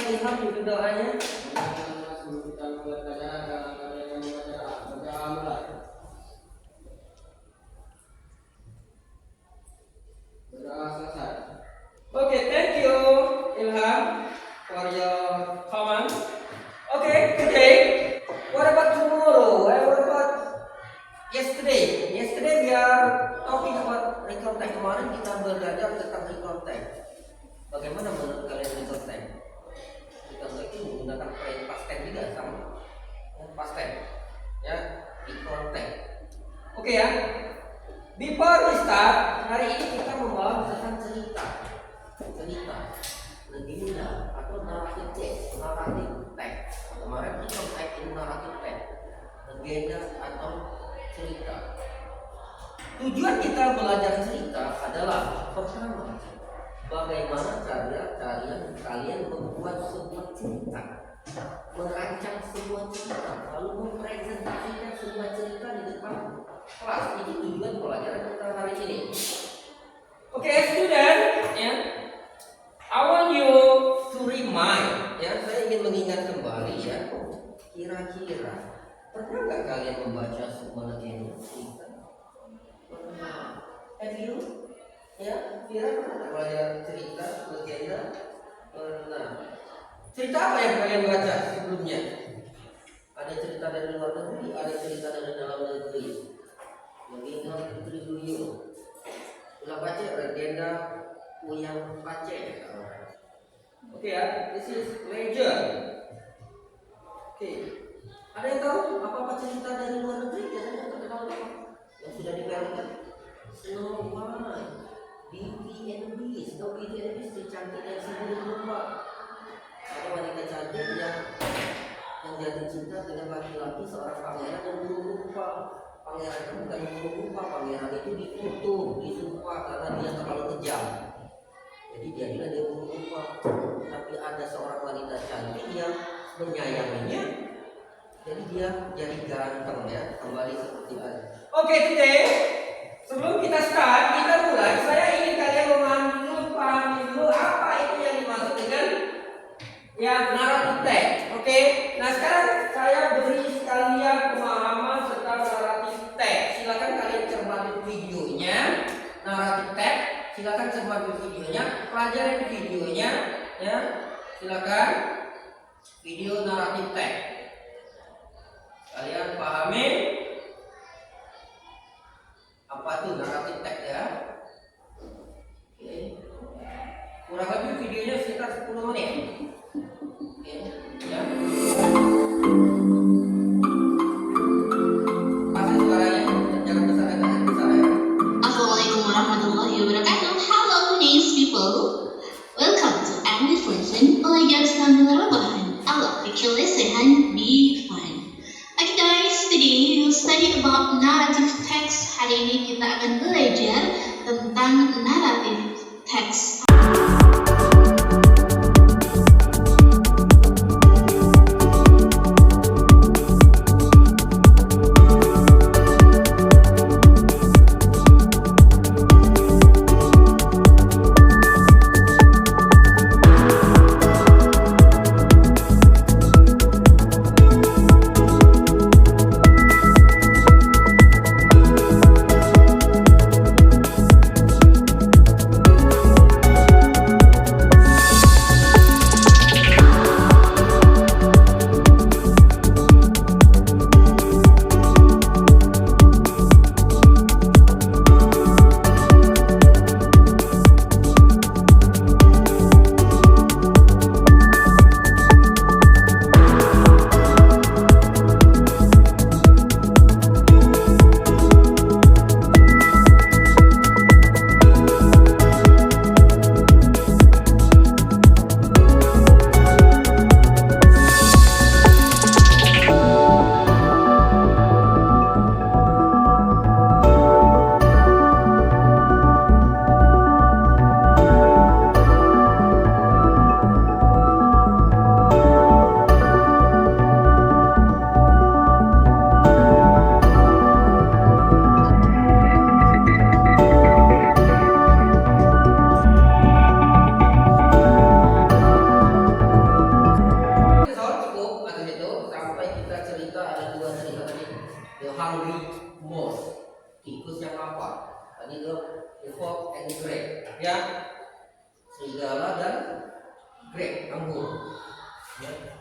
Ilham itu doanya. Sebelum kita mulai pelajaran, kalian yang baca mulai. Berdoa selesai. Okay, thank you Ilham for your comment. Okay, today. What about tomorrow? What about yesterday? Yesterday we are talking about record time. Kemarin kita belajar tentang record time. Bagaimana menurut kalian record time? Record time itu menggunakan past tense juga sama. Past tense. Ya, record time. Oke ya. Before we start, hari ini kita membahas tentang cerita, legenda atau naratif text. Kemarin kita mengenai naratif text, legenda atau cerita. Tujuan kita belajar cerita adalah pertama, bagaimana cara kalian membuat sebuah cerita, merancang sebuah cerita, lalu mempresentasikan sebuah cerita di depan kelas. Ini tujuan pelajaran kita hari ini. Oke, student, ya. I want you to remind, ya. Saya ingin mengingat kembali, ya. Kira-kira pernah nggak kalian membaca sebuah legenda cerita? Pernah. Have you? Ya, Vira pernah nggak belajar cerita legenda? Pernah. Cerita apa yang kalian baca sebelumnya? Ada cerita dari luar negeri, ada cerita dari dalam negeri. Legenda Putri Duyung. Sudah baca legenda Uyang Pace? Oke ya, this is legend. Oke. Ada yang tahu apa cerita dari luar negeri biasanya terkenal apa? Yang sudah difilmkan? Snow White, Beauty and the Beast. Beauty and the Beast, si cantik dan si burung rupa. Ada wanita cantik yang jatuh cinta dengan laki-laki seorang pangeran dan burung rupa. Pangeran itu bukan burung rupa, pangeran itu dikutuk, disumpah karena dia terlalu kejam. Jadi jadilah dia burung rupa. Tapi ada seorang wanita cantik yang menyayanginya, jadi dia jadi ganteng, ya, kembali seperti ada. Oke, today sebelum kita start, kita mulai. Saya ingin kalian memahami dulu apa itu yang dimaksud dengan ya naratif text. Oke, nah sekarang saya beri sekalian pemahaman tentang naratif text. Silakan kalian cermati videonya, naratif text. Silakan cermati videonya, pelajari videonya, ya. Silakan video naratif text. Kalian pahami apa tuh naratif text, ya? Oke. Kurang lebih videonya sekitar 10 menit. Oke, ya. Pasang suaranya, jangan besar ya. Assalamualaikum warahmatullahi wabarakatuh. Hello today's people. Welcome to English lesson belajar sambil rebahan ala kecil lesehan be fun. Okay guys, today we'll study about narrative text. Hari ini kita akan belajar tentang narrative text. Tadi itu evolve and grade, ya. Serigala dan grade, anggur. Ya.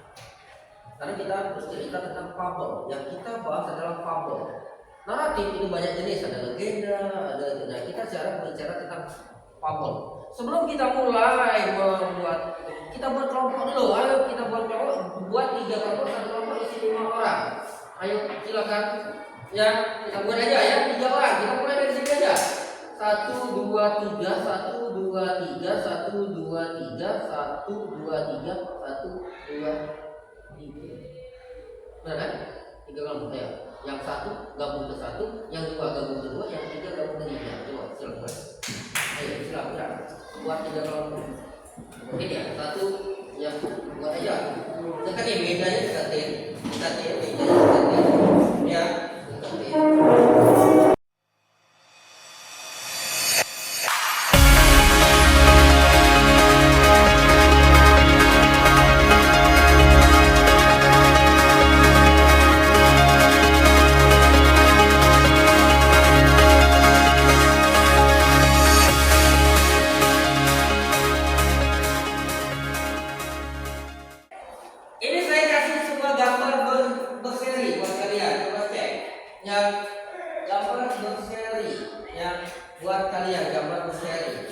Karena kita bercerita tentang fabel, yang kita bahas adalah fabel. Naratif itu banyak jenis, ada legenda, ada. Nah, kita sekarang berbicara tentang fabel. Sebelum kita mulai membuat, kita buat kelompok dulu. Ayo kita buat kelompok, buat 3 kelompok, satu kelompok isi 5 orang. Ayo silakan. Ya, kita buat aja ya 3 orang. Kita mulai dari sini aja. 1 2 3 1 2 3 1 2 3 1 2 3 1 2 3. Benar kan? 3 kelompok ya. Yang 1 gabung ke 1, yang 2 gabung ke 2, yang 3 gabung ke 3. Coba silakan. Ayo silakan. Buat 3 kelompok. Oke ya, 1 yang buat aja. Dekatin bedanya, dekatin bedanya, dekatin. Ya, dekatin. Ini saya kasih semua gambar berseri buat kalian. Coba cek. Yang gambar berseri, yang buat kalian gambar berseri.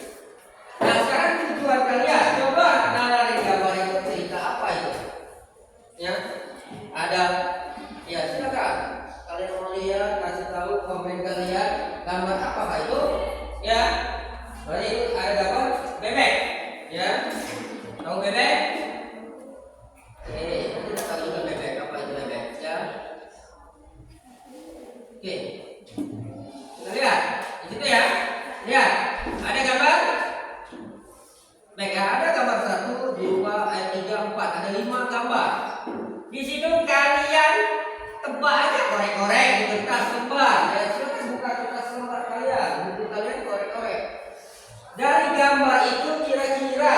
Nah sekarang tujuan kalian coba nararin gambar itu cerita apa itu? Ya, ada. Ya silakan. Kalian mau lihat, kasih tahu komen kalian gambar apa itu? Ya, berarti itu ada gambar bebek. Ya, tahu bebek? Oke, kita tahu juga bebek, apa itu bebek ya. Oke, kita lihat di situ ya. Lihat, ada gambar baik, ada gambar 1, 2, 3, 4, ada 5 gambar. Di situ kalian tebak aja, korek-korek di kertas lembar. Ya, silakan buka kertas lembar kalian, buku kalian korek-korek. Dari gambar itu kira-kira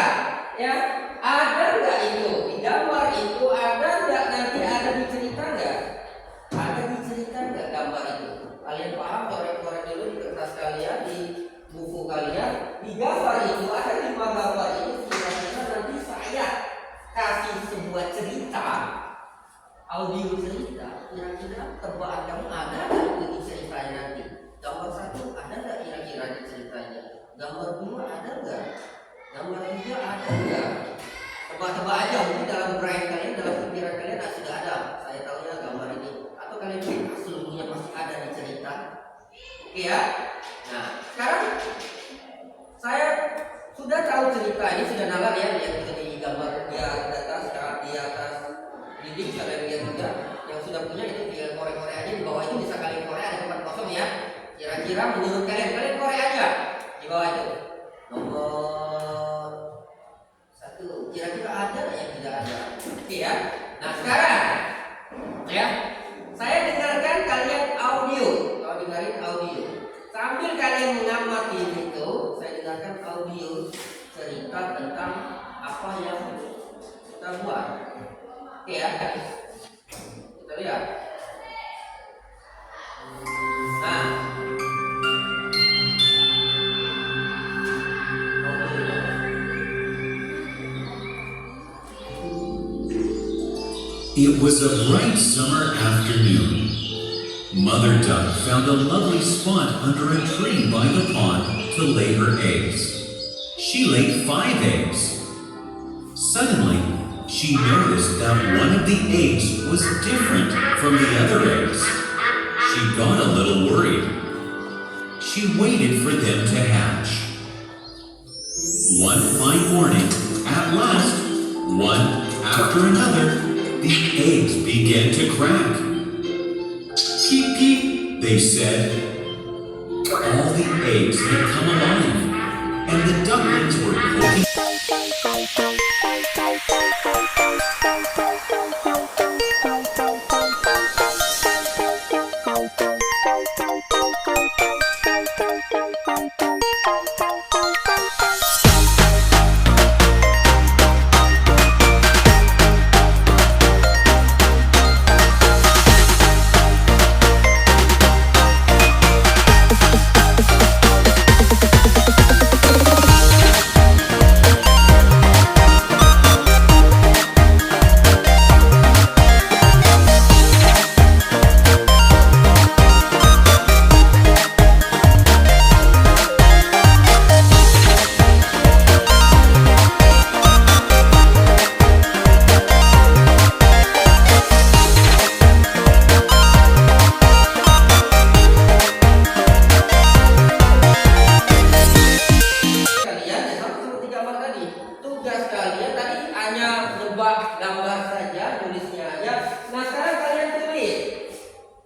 ya ada nggak itu di gambar itu, ada nggak, nanti ada dicerita nggak, ada dicerita nggak gambar itu? Kalian paham, korek-korek dulu di kertas kalian, di buku kalian. Di gambar itu ada 5 gambar itu, kira-kira nanti saya kasih sebuah cerita, audio cerita. Kira-kira tebakan kamu ada nggak itu ceritanya nanti? Gambar 1 ada nggak kira-kira ceritanya? Gambar 2 ada nggak? Gambar 3 ada nggak? Tebak-tebak aja, mungkin dalam brain kalian, dalam pikiran kalian sudah ada. Saya tahu ya gambar ini. Atau kalian pikir seluruhnya pasti ada di cerita. Oke ya. Nah, sekarang saya sudah tahu cerita ini, sudah nalar ya, lihat itu di gambar di atas, sekarang di atas dinding kalian lihat juga. Yang sudah punya itu tinggal korek-korek aja, di bawah itu bisa kalian korek, ada tempat kosong ya. Kira-kira menurut kalian korek aja di bawah itu. Nomor 1, kira-kira ada yang tidak ada. Oke ya. Nah sekarang ya, saya dengarkan kalian audio. Kalau dengarin audio, sambil kalian mengamati itu, saya dengarkan audio cerita tentang apa yang kita buat. Oke ya, kita lihat. Nah, it was a bright summer afternoon. Mother Duck found a lovely spot under a tree by the pond to lay her eggs. She laid 5 eggs. Suddenly, she noticed that one of the eggs was different from the other eggs. She got a little worried. She waited for them to hatch. One fine morning, at last, one after another, the eggs began to crack. Peep, peep, they said. All the eggs had come alive, and the ducklings were poking. sekalian tadi hanya nebak gambar saja, nulisnya aja. Nah sekarang kalian tulis.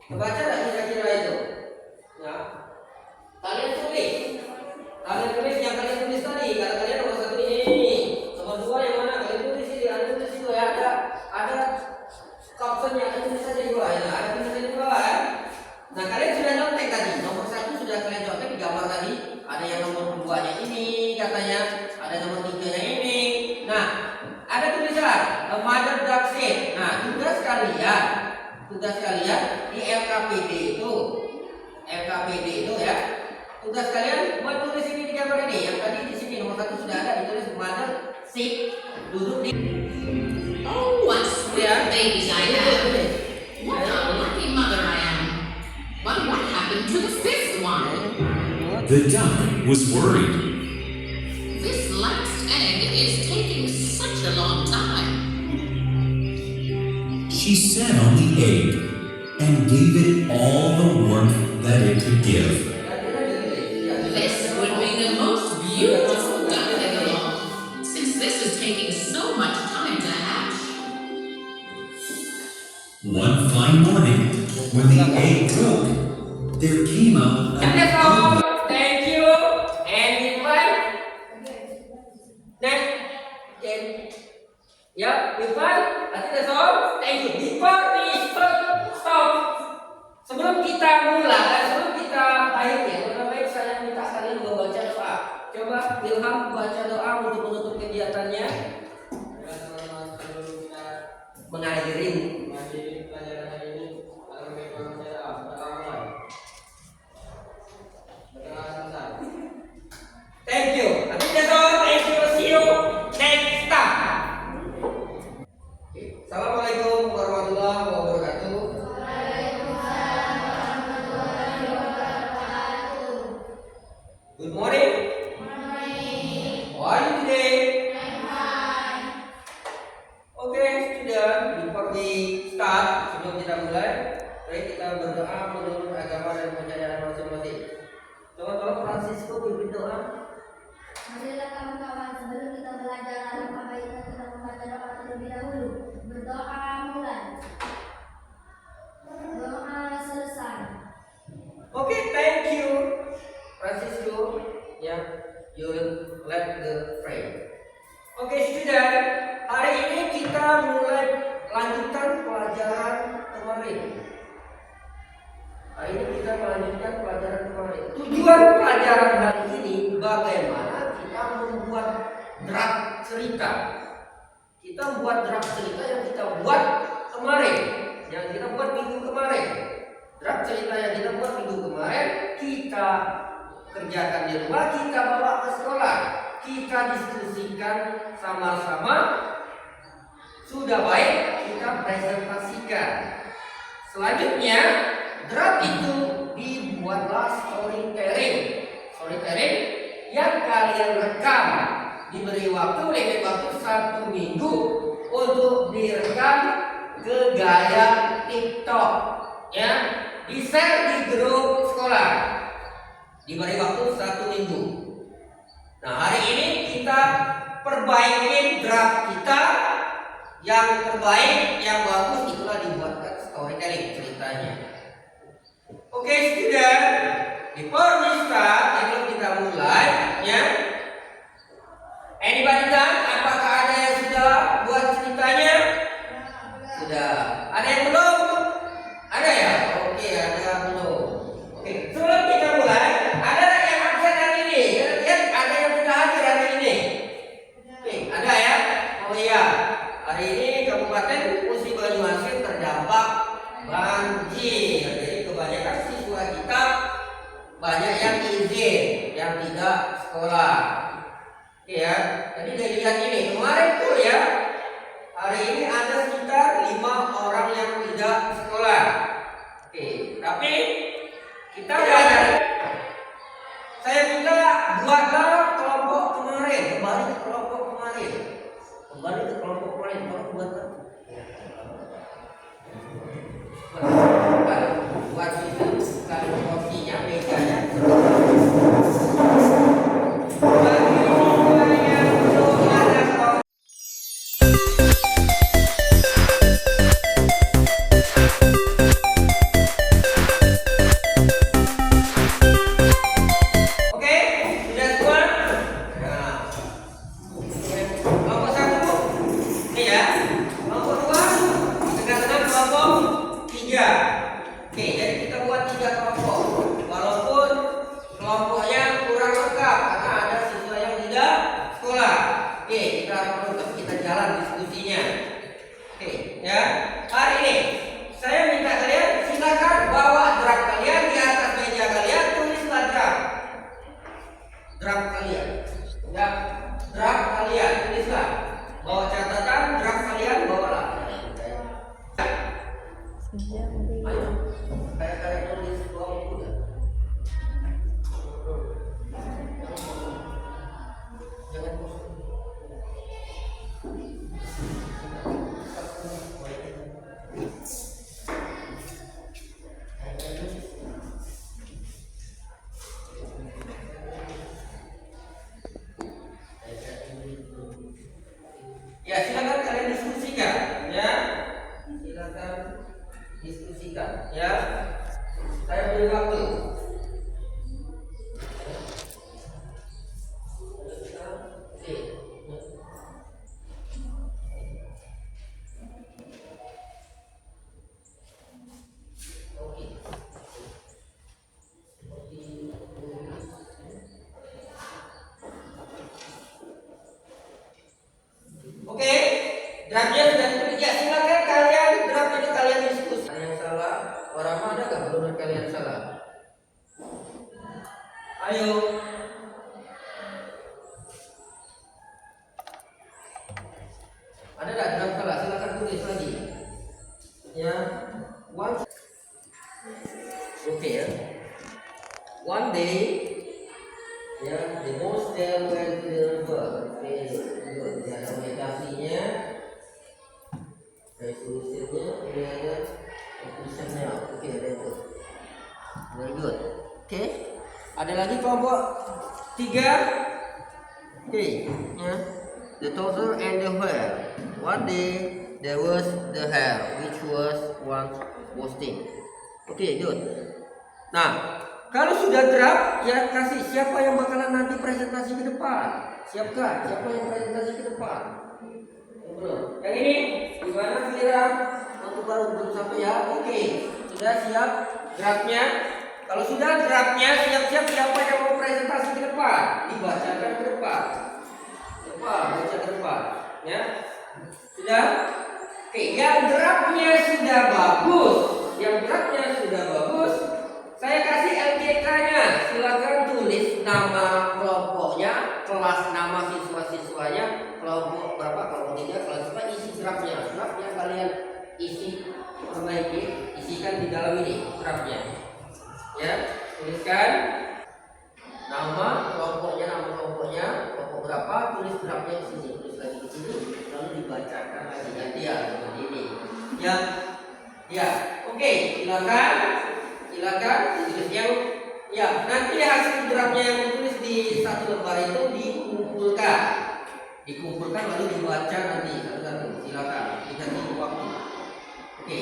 Kebaca nggak kira-kira itu? Ya. Kalian tulis. Kalian tulis yang kalian tulis tadi. Kalau kalian nomor 1 ini, nomor 2 yang mana? Kalian tulis ini, ada tulis itu ya. Ada captionnya, ada tulisannya di bawah. Ya. Ada tulisannya di bawah ya. Nah kalian sudah nyontek tadi. Nomor 1 sudah kalian nyontek di gambar tadi. Ada yang nomor 2-nya ini katanya. Ada nomor 3-nya ini. Nah ada tulisan Mother Duck Said. Nah tugas kalian di LKPD itu ya. Tugas kalian buat tulis ini di gambar ini. Yang tadi di sini nomor 1 sudah ada ditulis Mother Said, duduk di. Oh, what sweet babies I have. What a lucky mother I am. But what happened to the fifth one? The duck was worried. This last egg is taking such a long time. She sat on the egg and gave it all the warmth that it could give. This would be the most beautiful duck egg of all, since this is taking so much time to hatch. One fine morning, when the egg broke, there came out an That's all. ugly Thank you. And goodbye. Next. Okay. Ya, goodbye. I think that's all. Thank you. Before we stop, sebelum kita mulai, sebelum kita akhiri, lebih baik saya minta kalian membaca doa. Coba Ilham baca doa untuk menutup kegiatannya. Ya teman-teman, sebelum kita Mengakhiri. mengakhiri pelajaran hari ini, akan kami membaca doa mulai. Berdoa selesai. Thank you. I think that's all. Thank you. See you next time. Okay. Assalamualaikum warahmatullahi wabarakatuh. Good morning. How are you today? Okay, student. Before we start, sebelum kita mulai, mari kita berdoa menurut agama dan kepercayaan masing-masing. Coba tolong Francisco pimpin doa. Marilah kawan-kawan, sebelum kita belajar alangkah baiknya kita membaca doa terlebih dahulu. Berdoa mulai. Doa selesai. Okay, thank you, Francisco. Ya, you let the pray. Okay, student. Hari ini kita mulai lanjutkan pelajaran kemarin. Hari ini kita melanjutkan pelajaran kemarin. Tujuan pelajaran hari ini bagaimana kita membuat draft cerita. Kita membuat draft cerita yang kita buat kemarin, yang kita buat minggu kemarin. Draft cerita yang kita buat minggu kemarin kita kerjakan di rumah, kita bawa ke sekolah, kita diskusikan sama-sama. Sudah baik, kita presentasikan. Selanjutnya, draft itu dibuatlah storytelling yang kalian rekam. Diberi waktu, limit waktu 1 minggu untuk direkam ke gaya TikTok, ya, di-share di grup sekolah. Diberi waktu 1 minggu. Nah, hari ini kita perbaikin draft kita. Yang terbaik, yang bagus itulah dibuatkan storytelling ceritanya. Oke, student, before we start, sebelum kita mulai, ya. Anybody done? Apakah ada yang sudah buat ceritanya? Sudah. Ada yang belum? Ada ya? Oke, ada belum. Oke, sebelum kita mulai, ada yang absen hari ini? Lihat, ada yang tidak hadir hari ini? Oke, ada ya? Oh iya. Hari ini Kabupaten Musi Banyuasin terdampak banjir. Jadi kebanyakan siswa kita banyak yang izin, yang tidak sekolah. Oke ya. Jadi dari lihat ini kemarin tuh ya. Hari ini ada sekitar 5 orang yang tidak sekolah. Oke, tapi kita belajar. Saya minta buatlah kelompok kemarin, kembali ke kelompok kemarin. Kembali ke kelompok kemarin, tolong buatlah. Buat itu kalau porsinya mejanya. kelar diskusinya. Oke, ya. Hari ini saya minta kalian silakan bawa draft kalian di atas meja kalian, tulislah draft kalian. Ya, draft kalian tulislah. Bawa catatan draft kalian bawalah. Ayo, kayak tulis bawa buku ya. Jangan kosong. Ya, silakan kalian diskusikan, ya. Silakan diskusikan, ya. Saya beri waktu. Oke. Oke. Oke, draftnya sudah ditulis. Ya, silakan kalian draft itu kalian diskusi. Ada yang salah? Warama ada nggak menurut kalian salah? Ayo. Ada nggak draft salah? Silakan tulis lagi. Ya, oke ya. One day, ya, the most there went to the river. Oke, good. Ya, orientasinya, resolusinya, ini ada conclusionnya. Oke, ada itu. Very good. Oke, ada lagi kelompok 3. Oke, ya. The toddler and the hare. One day there was the hare, which was once boasting. Oke, good. Nah, kalau sudah draft, ya kasih siapa yang bakalan nanti presentasi ke depan. Siapkan siapa yang presentasi ke depan. Belum. Yang ini gimana kira? Untuk baru belum sampai ya. Oke, sudah siap draftnya. Kalau sudah draftnya, siap-siap siapa yang mau presentasi ke depan. Dibacakan ke depan. Baca ke depan. Ya. Sudah? Oke, yang draftnya sudah bagus. Yang draftnya sudah bagus. Saya kasih LJK-nya. Silakan tulis nama kelompoknya, kelas nama siswa-siswanya, kelompok berapa, kelompok 3, kelas berapa, isi draftnya. Draftnya kalian isi, perbaiki, isikan di dalam ini draftnya. Ya, tuliskan nama kelompoknya, kelompok berapa, tulis draftnya di sini, tulis lagi di sini, lalu dibacakan lagi ya, seperti ini. Ya, oke, silakan ditulis yang ya nanti hasil draftnya yang ditulis di satu lembar itu dikumpulkan lalu dibaca nanti satu-satu. Silakan dikasih waktu. Oke.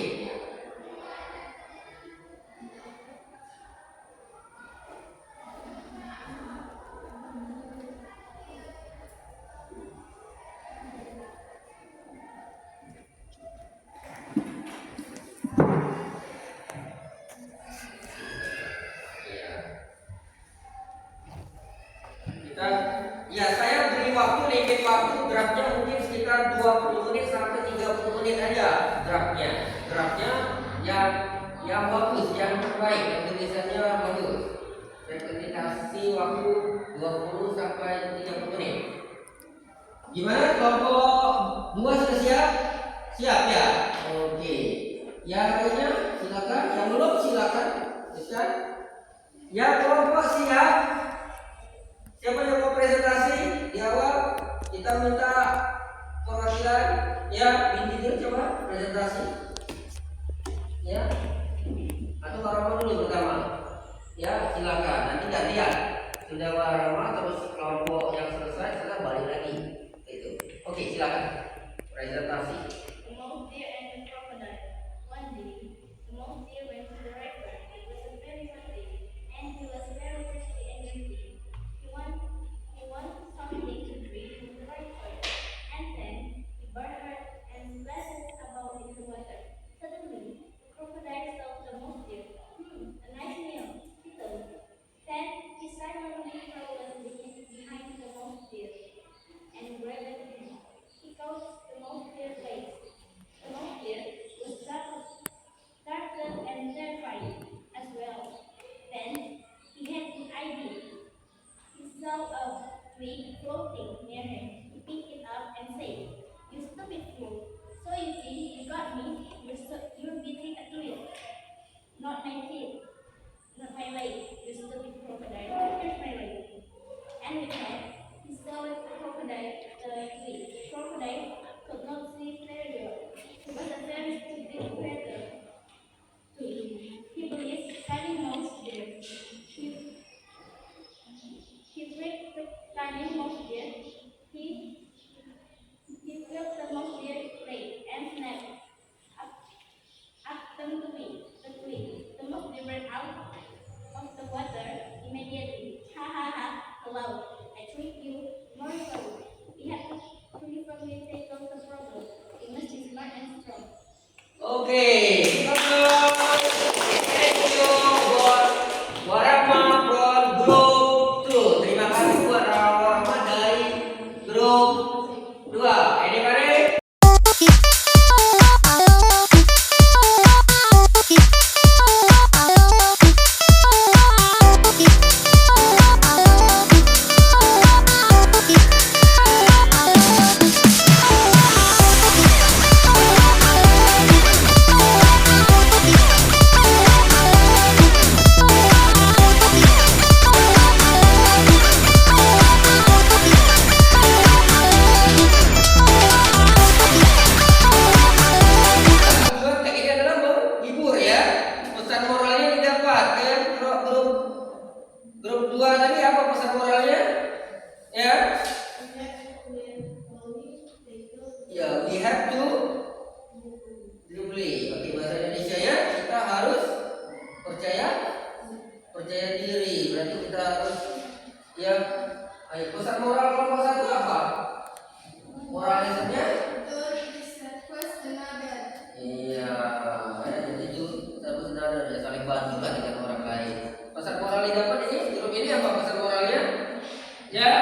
Ya, saya beri waktu, limit waktu draftnya mungkin sekitar 20 menit sampai 30 menit aja draftnya. Draftnya yang bagus, yang terbaik, yang tulisannya bagus. Saya kasih waktu 20 sampai 30 menit. Gimana kelompok 2 sudah siap? Siap ya? Oke. Yang lainnya silakan, yang belum silakan. Silakan. Ya, kelompok siap. Siapa yang mau presentasi di awal? Kita minta perwakilan. Ya, Binti dulu coba presentasi. Ya, atau Warama dulu pertama. Ya, silakan. Nanti gantian. Sudah Warama terus kelompok yang selesai, kita balik lagi. Itu. Oke, silakan presentasi. The mouse deer and the crocodile. One day, the mouse deer went to the river. It was a very hot day, and he was very thirsty and greedy. He wanted something to drink from the river, and then he burned her and splashed about in the water. Suddenly, the crocodile saw the mouse deer. A nice meal, he thought. Then he silently crawled behind the mouse deer and grabbed him. He caught the Grup 2 tadi apa pesan moralnya? Ya. Ya, we have to beli. Oke, bahasa Indonesia ya, kita harus percaya diri. Berarti kita harus ya. Ayo, pesan moral kelompok 1 apa? Moralismenya? Iya, ya, jadi itu satu benar ya, saling bantu lah dengan orang lain. Pesan moral yang dapat ini, grup ini apa pesan moralnya? Ya,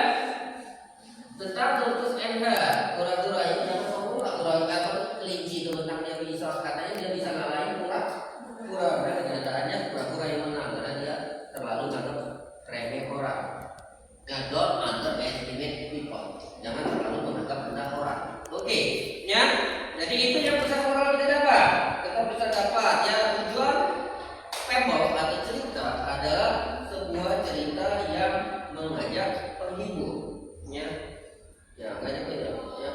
tentang tortoise and hare, kura-kura ini jangan ngomong lah kura-kura atau kelinci tentang dia bisa, katanya dia bisa ngalahin kura-kura. Dan kenyataannya kura-kura yang menang karena dia terlalu nganggap remeh orang. Nah, don't underestimate people. Jangan terlalu menganggap rendah orang. Oke, ya. Jadi itu yang pesan moral kita dapat. Kita bisa dapat ya, tujuan fable atau cerita adalah sebuah cerita yang mengajak penghibur, ya, ngajak penghibur, ya.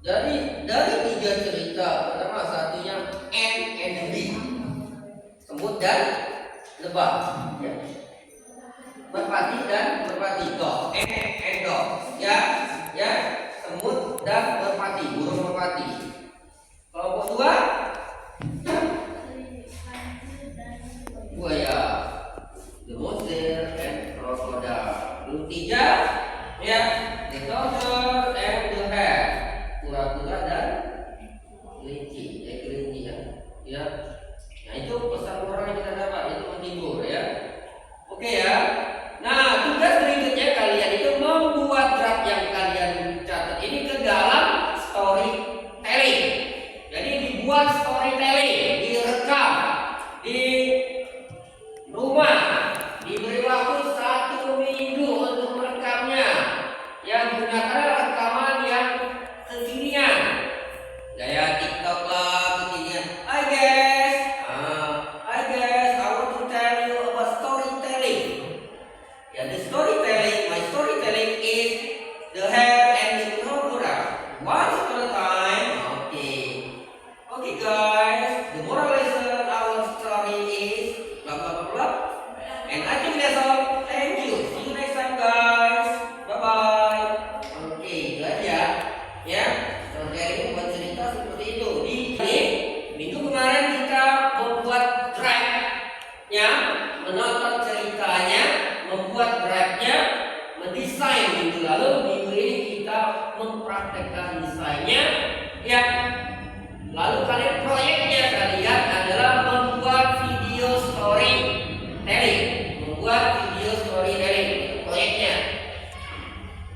Dari 3 cerita, pertama satunya Anne and Bee, semut dan lebah, ya. Merpati dan merpati, dog, Anne and dog, ya, semut dan merpati, burung merpati. Kelompok 2 buaya, the monster and crocodile. Grup 3 ya, the tortoise and the hare, kura-kura dan kelinci, ya. Nah itu pesan moral yang kita dapat, itu menghibur ya. Oke ya. Nah tugas berikutnya kalian itu membuat draft yang kalian catat ini ke dalam storytelling. Jadi dibuat storytelling, direkam di rumah, diberi waktu 1 minggu untuk merekamnya. Yang gunakan rekaman yang kekinian, gaya TikTok lah kekinian. I guess I want to tell you about storytelling. Ya, my storytelling is the hare and the crocodile. Once upon a time, okay guys, the moral lesson our story is blah blah blah blah. And I think that's all. Thank you. See you next time guys. Bye bye. Oke, itu aja. Ya, storytelling buat cerita seperti itu. Di minggu kemarin kita membuat draft-nya, menonton ceritanya, membuat draft-nya, mendesain minggu lalu. Minggu ini kita mempraktekkan desainnya. Ya, lalu kalian proyeknya kalian adalah membuat video storytelling.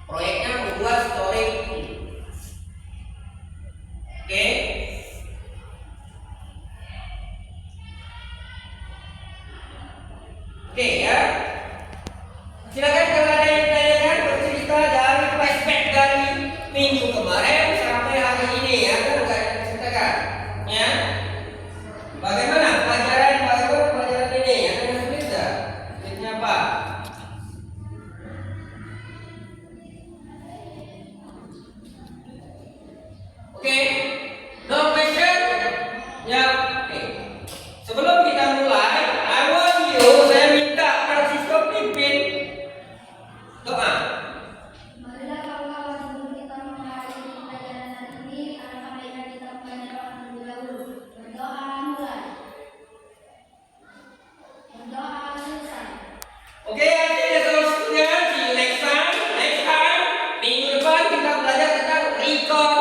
Proyeknya membuat story. Oke. Oke ya. Silakan kalau ada yang tanyakan, bercerita dari flashback dari minggu kemarin sampai hari ini ya, kan udah ceritakan ya. Bagaimana pelajaran ini? Ada yang sulit nggak? Sulitnya apa? Oke, no question? Ya, oke. Sebelum kita mulai, saya minta Francisco pimpin doa. Marilah kawan-kawan, sebelum kita mengakhiri pelajaran hari ini, alangkah baiknya kita membaca doa terlebih dahulu. Berdoa mulai. Berdoa selesai. Oke, adik-adik student, see you next time. Minggu depan kita belajar tentang recall